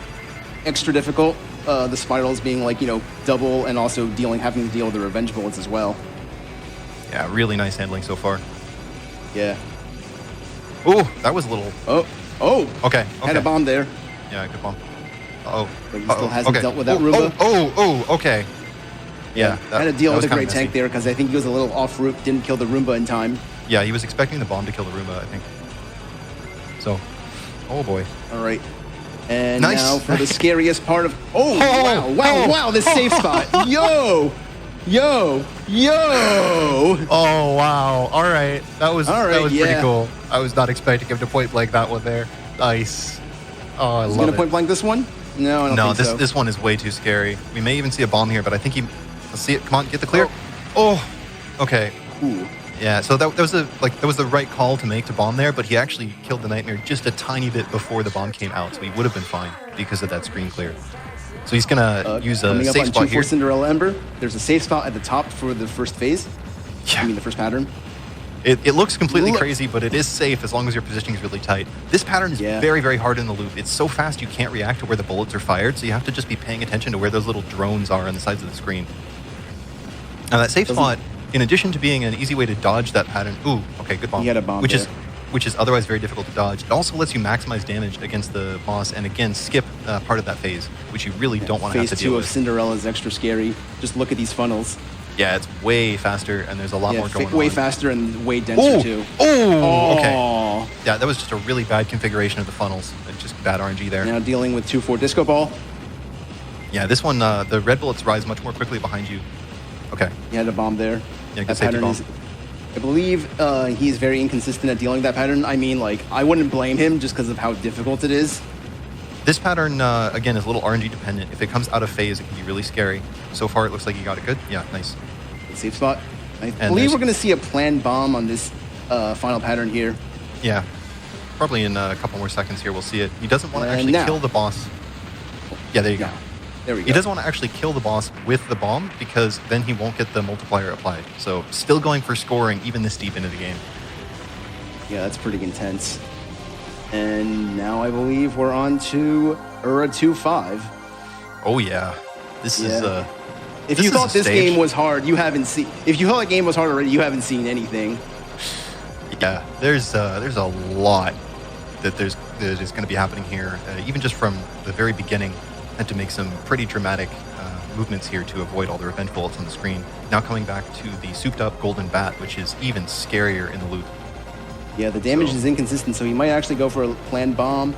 extra difficult. The spirals being like, double, and also having to deal with the revenge bullets as well. Yeah, really nice handling so far. Yeah. Oh, that was a little. Oh. Okay. Had a bomb there. Yeah, good bomb. Oh. But he still hasn't dealt with that Roomba. Okay. Yeah. Had to deal with a great tank there because I think he was a little off route, didn't kill the Roomba in time. Yeah, he was expecting the bomb to kill the Roomba, I think. So, oh boy. All right. And nice. Now for the scariest part of... Wow, this safe spot. Yo! Oh, wow. All right. That was pretty cool. I was not expecting him to point blank that one there. Nice. Oh, I love it. He's going to point blank this one? No, I don't think so. This one is way too scary. We may even see a bomb here, but I think let's see it. Come on, get the clear. Oh, okay. Ooh. Yeah, so that was the right call to make to bomb there, but he actually killed the Nightmare just a tiny bit before the bomb came out, so he would have been fine because of that screen clear. So he's gonna use a safe spot here. Cinderella Ember. There's a safe spot at the top for the first phase. Yeah. The first pattern. It looks completely crazy, but it is safe as long as your positioning is really tight. This pattern is very, very hard in the loop. It's so fast you can't react to where the bullets are fired, so you have to just be paying attention to where those little drones are on the sides of the screen. Now that safe spot, in addition to being an easy way to dodge that pattern, okay, good bomb. He had a bomb which is otherwise very difficult to dodge. It also lets you maximize damage against the boss and again skip part of that phase, which you really don't want to have to deal with. Phase 2 of Cinderella is extra scary. Just look at these funnels. Yeah, it's way faster and there's a lot more going on. Way faster and way denser too. Okay. Yeah, that was just a really bad configuration of the funnels. Just bad RNG there. Now dealing with 2-4 Disco Ball. Yeah, this one, the red bullets rise much more quickly behind you. Okay. He had a bomb there. Yeah, good safety bomb. I believe he's very inconsistent at dealing with that pattern. I mean, I wouldn't blame him just because of how difficult it is. This pattern, again, is a little RNG dependent. If it comes out of phase, it can be really scary. So far, it looks like you got it good. Yeah, nice. Good safe spot. I believe we're going to see a planned bomb on this final pattern here. Yeah. Probably in a couple more seconds here, we'll see it. He doesn't want to actually kill the boss. Yeah, there you go. There we go. He doesn't want to actually kill the boss with the bomb because then he won't get the multiplier applied. So still going for scoring even this deep into the game. Yeah, that's pretty intense. And now I believe we're on to Ura 2-5. Oh yeah. This is if you thought this game was hard, you haven't seen. If you thought the game was hard already, you haven't seen anything. Yeah, there's a lot that is going to be happening here. Even just from the very beginning, had to make some pretty dramatic movements here to avoid all the revenge bullets on the screen. Now coming back to the souped-up golden bat, which is even scarier in the loop. Yeah, the damage is inconsistent, so he might actually go for a planned bomb.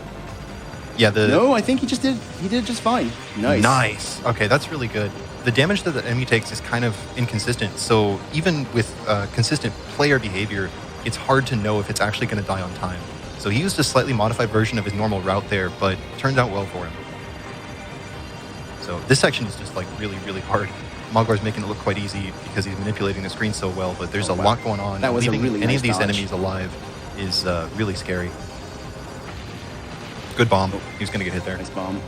Yeah, No, I think he did just fine. Nice. Okay, that's really good. The damage that the enemy takes is kind of inconsistent, so even with consistent player behavior, it's hard to know if it's actually going to die on time. So he used a slightly modified version of his normal route there, but it turned out well for him. So this section is just really, really hard. Mogwar's making it look quite easy because he's manipulating the screen so well, but there's a lot going on. That was leaving a really any nice of these dodge. enemies alive is really scary. Good bomb. He was going to get hit there. Nice bomb.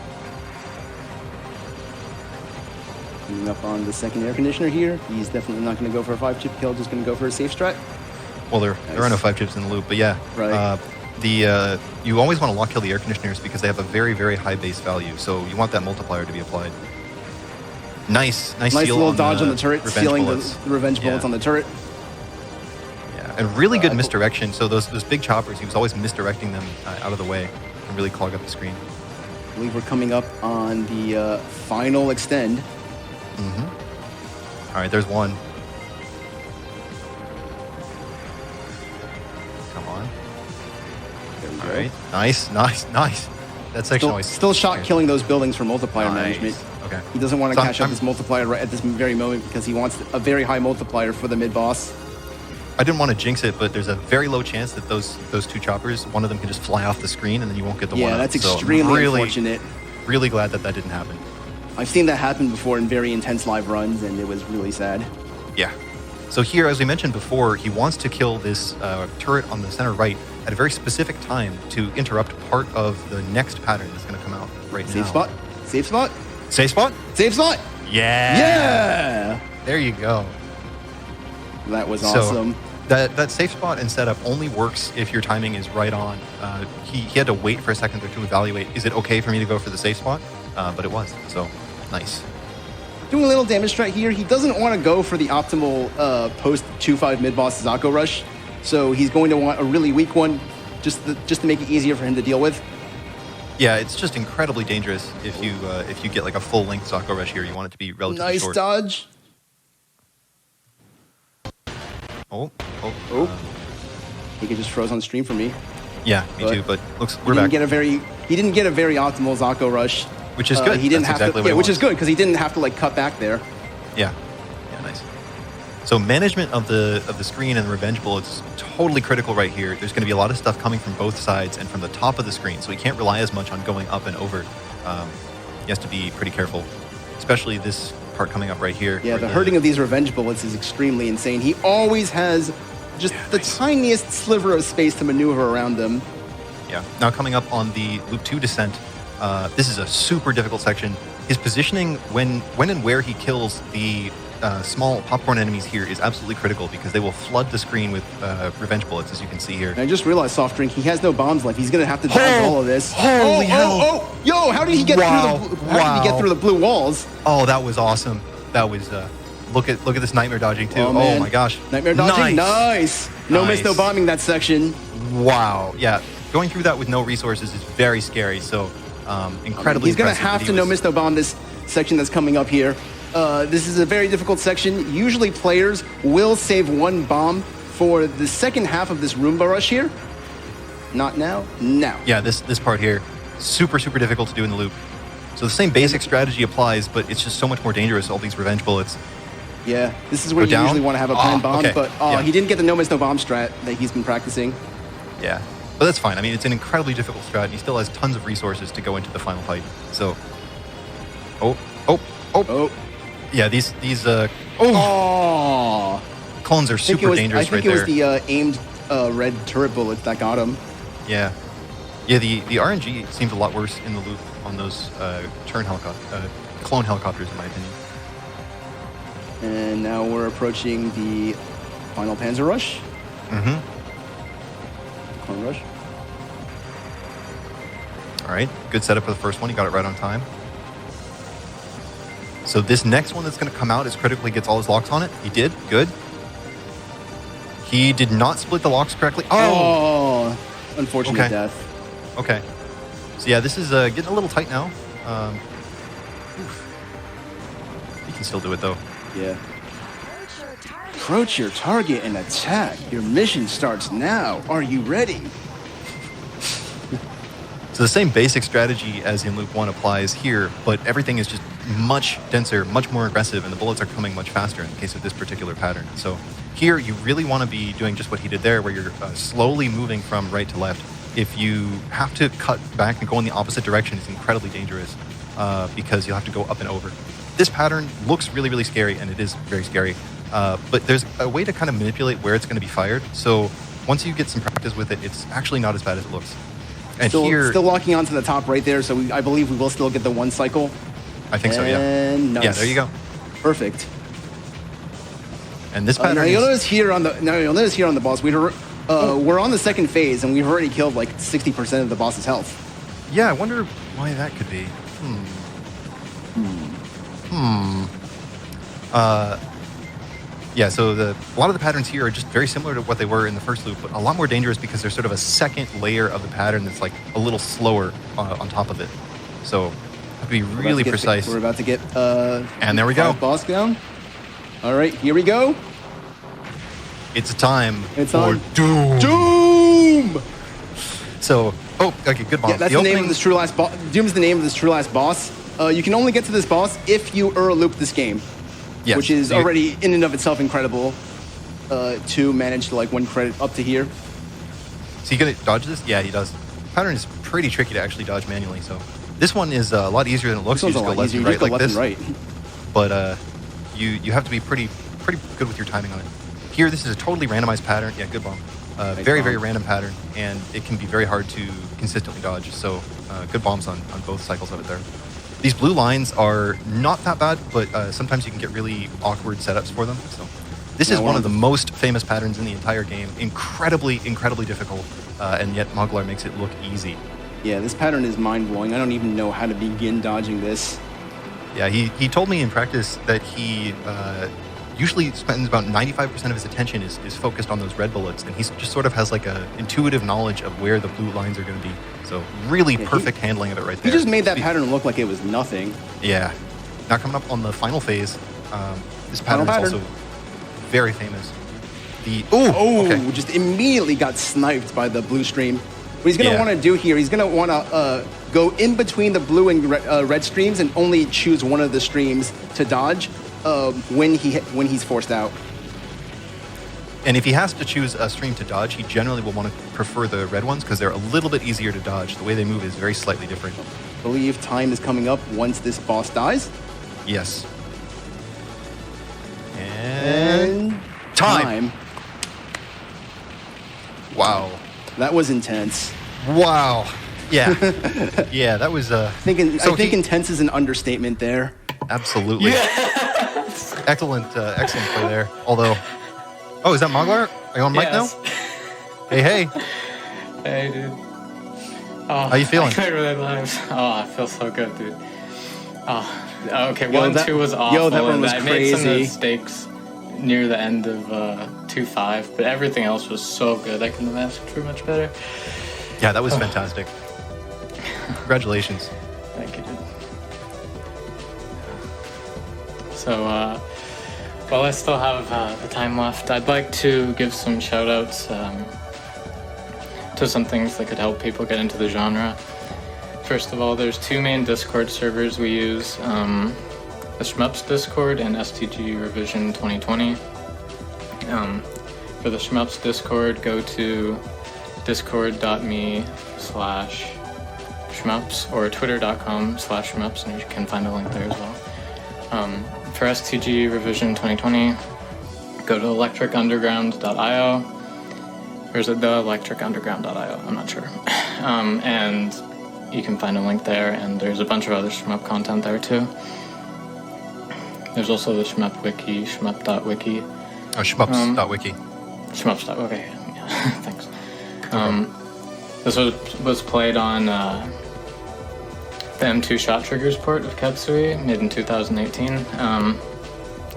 Coming up on the second air conditioner here. He's definitely not going to go for a 5-chip kill, just going to go for a safe strat. Well, there are no 5 chips in the loop, but yeah. Right. You always want to lock kill the air conditioners because they have a very, very high base value, so you want that multiplier to be applied. Nice little dodge on the turret, sealing the revenge bullets on the turret. Yeah, and really good misdirection. So those big choppers, he was always misdirecting them out of the way and really clog up the screen. I believe we're coming up on the final extend. Mm-hmm. All right, there's one. Come on. There we go. All right, nice. That section still shot killing those buildings for multiplier management. Okay. He doesn't want to cash up his multiplier right at this very moment because he wants a very high multiplier for the mid-boss. I didn't want to jinx it, but there's a very low chance that those 2 choppers, one of them can just fly off the screen and then you won't get the one. Yeah, that's extremely unfortunate. Really glad that didn't happen. I've seen that happen before in very intense live runs, and it was really sad. Yeah. So here, as we mentioned before, he wants to kill this turret on the center right at a very specific time to interrupt part of the next pattern that's going to come out right now. Safe spot. Safe spot. Safe spot? Safe spot. Yeah. Yeah. There you go. That was awesome. So that safe spot and setup only works if your timing is right on. He had to wait for a second or two to evaluate, is it okay for me to go for the safe spot? But it was, so nice. Doing a little damage strat here. He doesn't want to go for the optimal post 2-5 mid-boss Zako rush. So he's going to want a really weak one just to make it easier for him to deal with. Yeah, it's just incredibly dangerous if you get like a full-length Zako rush here. You want it to be relatively Nice short. dodge. Oh. I think it just froze on stream for me. Yeah, me too, but looks, we're He back. didn't get a very optimal Zako rush. Which is good. He didn't That's have exactly to, what he which is wants. good because he didn't have to like cut back there. Yeah, nice. So management of the screen and the revenge bullets is totally critical right here. There's going to be a lot of stuff coming from both sides and from the top of the screen, so he can't rely as much on going up and over. He has to be pretty careful, especially this part coming up right here. Yeah, where the hurting of these revenge bullets is extremely insane. He always has just the tiniest sliver of space to maneuver around them. Yeah. Now coming up on the Loop 2 descent, this is a super difficult section. His positioning when and where he kills the small popcorn enemies here is absolutely critical because they will flood the screen with revenge bullets, as you can see here. And I just realized, Soft Drink, he has no bombs left. He's going to have to dodge all of this. Holy hell. Yo, how did he get through the blue walls? Oh, that was awesome. That was look at this nightmare dodging too. Oh my gosh. Nightmare dodging. Nice. No miss, no bombing that section. Wow. Yeah. Going through that with no resources is very scary. So incredibly He's going to impressive have that to he no was- miss, no bomb this section that's coming up here. This is a very difficult section. Usually players will save one bomb for the second half of this Roomba rush here. Not now. Now. Yeah, this part here, super difficult to do in the loop. So the same basic strategy applies, but it's just so much more dangerous, all these revenge bullets. Yeah, this is where Go you down? usually want to have a planned bomb, okay. but Yeah. he didn't get the no miss, no bomb strat that he's been practicing. Yeah, but that's fine. I mean, it's an incredibly difficult strat, and he still has tons of resources to go into the final fight. So, Oh. yeah, these Oh. clones are super dangerous right there. I think it was the aimed red turret bullets that got him. Yeah, the RNG seems a lot worse in the loop on those clone helicopters, in my opinion. And now we're approaching the final Panzer Rush. Mm-hmm. Clone Rush. All right, good setup for the first one. He got it right on time. So this next one that's going to come out is critically gets all his locks on it. He did. Good. He did not split the locks correctly. Oh, unfortunate Okay. death. Okay. So yeah, this is getting a little tight now. You can still do it though. Yeah. Approach your target and attack. Your mission starts now. Are you ready? So the same basic strategy as in Loop 1 applies here, but everything is just much denser, much more aggressive, and the bullets are coming much faster in the case of this particular pattern. So here, you really want to be doing just what he did there, where you're slowly moving from right to left. If you have to cut back and go in the opposite direction, it's incredibly dangerous because you'll have to go up and over. This pattern looks really scary, and it is very scary, but there's a way to kind of manipulate where it's going to be fired. So once you get some practice with it, it's actually not as bad as it looks. And Still locking onto the top right there, so I believe we will still get the one cycle. I think so, yeah. And nice. Yeah, there you go. Perfect. And this pattern Now you'll notice here on the boss, we're on the second phase, and we've already killed like 60% of the boss's health. Yeah, I wonder why that could be. Yeah, so a lot of the patterns here are just very similar to what they were in the first loop, but a lot more dangerous because there's sort of a second layer of the pattern that's like a little slower on top of it. So have to be really precise. We're about to get and there we go. boss down. All right, here we go. It's time It's for on. Doom. Doom! So, okay, good bomb. Yeah, that's the name of this true last boss. Doom's the name of this true last boss. You can only get to this boss if you loop this game. Yes. Which is So already in and of itself incredible to manage to like 1 credit up to here. So you gonna dodge this? Yeah, he does. Pattern is pretty tricky to actually dodge manually, so This one is a lot easier than it looks. This You one's just a go lot left easier. and You just right go like left this. and right. But you have to be pretty good with your timing on it. Here, this is a totally randomized pattern. Yeah, good bomb. Very, very random pattern, and it can be very hard to consistently dodge. So good bombs on both cycles of it there. These blue lines are not that bad, but sometimes you can get really awkward setups for them. So this is one of the most famous patterns in the entire game. Incredibly, incredibly difficult, and yet Moglar makes it look easy. Yeah, this pattern is mind-blowing. I don't even know how to begin dodging this. Yeah, he told me in practice that he usually spends about 95% of his attention is focused on those red bullets, and he just sort of has like a intuitive knowledge of where the blue lines are going to be. So really perfect handling of it right there. He just made that pattern look like it was nothing. Yeah. Now coming up on the final phase, this pattern is also very famous. Just immediately got sniped by the blue stream. What he's going to want to do here, he's going to want to go in between the blue and red streams and only choose one of the streams to dodge when he's forced out. And if he has to choose a stream to dodge, he generally will want to prefer the red ones because they're a little bit easier to dodge. The way they move is very slightly different. I believe time is coming up once this boss dies. Yes. And time. Wow. That was intense. Wow. Yeah. Yeah, that was... I think intense is an understatement there. Absolutely. Yes. Excellent play there. Although... Oh, is that Moglar? Are you on mic now? Hey. Hey, dude. Oh, how you feeling? I really live. Oh, I feel so good, dude. Oh, okay. 1-2 was awful. That one was I crazy. made some mistakes near the end of 2-5, but everything else was so good. I couldn't have asked for much better. Yeah, that was fantastic. Congratulations. Thank you, dude. So, while I still have the time left, I'd like to give some shout-outs to some things that could help people get into the genre. First of all, there's 2 main Discord servers we use, the Shmups Discord and STG Revision 2020. For the Shmups Discord, go to discord.me/shmups or twitter.com/shmups, and you can find a link there as well. For STG Revision 2020, go to electric-underground.io. Or is it the electric-underground.io? I'm not sure. And you can find a link there, and there's a bunch of other shmup content there too. There's also the Shmup Wiki, shmup.wiki. Oh, shmups.wiki. Shmups.wiki, yeah, thanks. This was played on the M2 Shot Triggers port of Ketsui, made in 2018.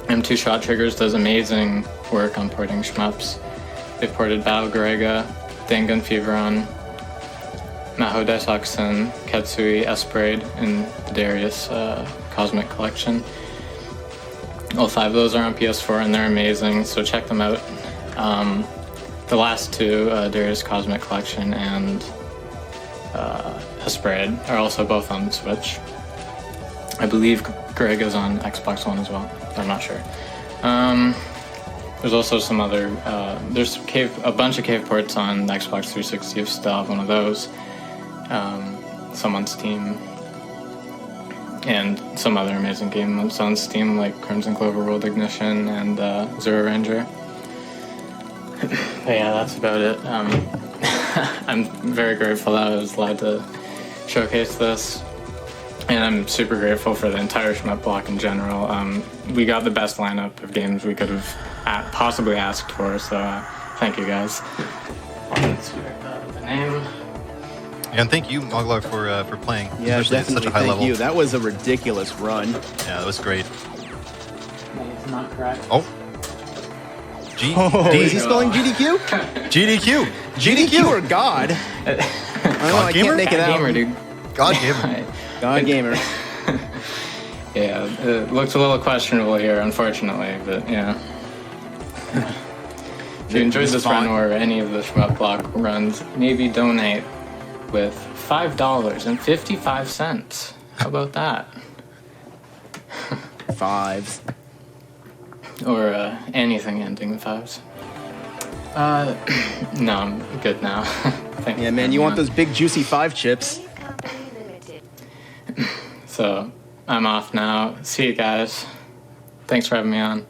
M2 Shot Triggers does amazing work on porting shmups. They've ported Battle Garega, Dangan Feveron, Maho Daisakusen, Ketsui, Esperade, and the Darius Cosmic Collection. All 5 of those are on PS4 and they're amazing, so check them out. The last 2, Darius Cosmic Collection and Esperade, are also both on Switch. I believe Garega's on Xbox One as well, but I'm not sure. There's also some other, there's a bunch of cave ports on Xbox 360 if you still have one of those. Some on Steam. And some other amazing games on Steam like Crimson Clover World Ignition and Zero Ranger. But yeah, that's about it. I'm very grateful that I was allowed to showcase this. And I'm super grateful for the entire Shmup block in general. We got the best lineup of games we could have possibly asked for, so thank you guys. Let's check the name. And thank you, Moglar, for playing. Yeah, especially at definitely. such a high Thank level. you. That was a ridiculous run. Yeah, that was great. It's not correct. Oh. Is he spelling GDQ? GDQ. GDQ or God? I don't know, I can't make it out. Gamer, dude. God gamer. God gamer. Yeah, it looks a little questionable here, unfortunately, but yeah. If you enjoyed this run or any of the Shmup block runs, maybe donate with $5.55. How about that? 5s. Or anything ending with 5s. No, I'm good now. Yeah, man, you want those big juicy 5 chips? So I'm off now. See you guys. Thanks for having me on.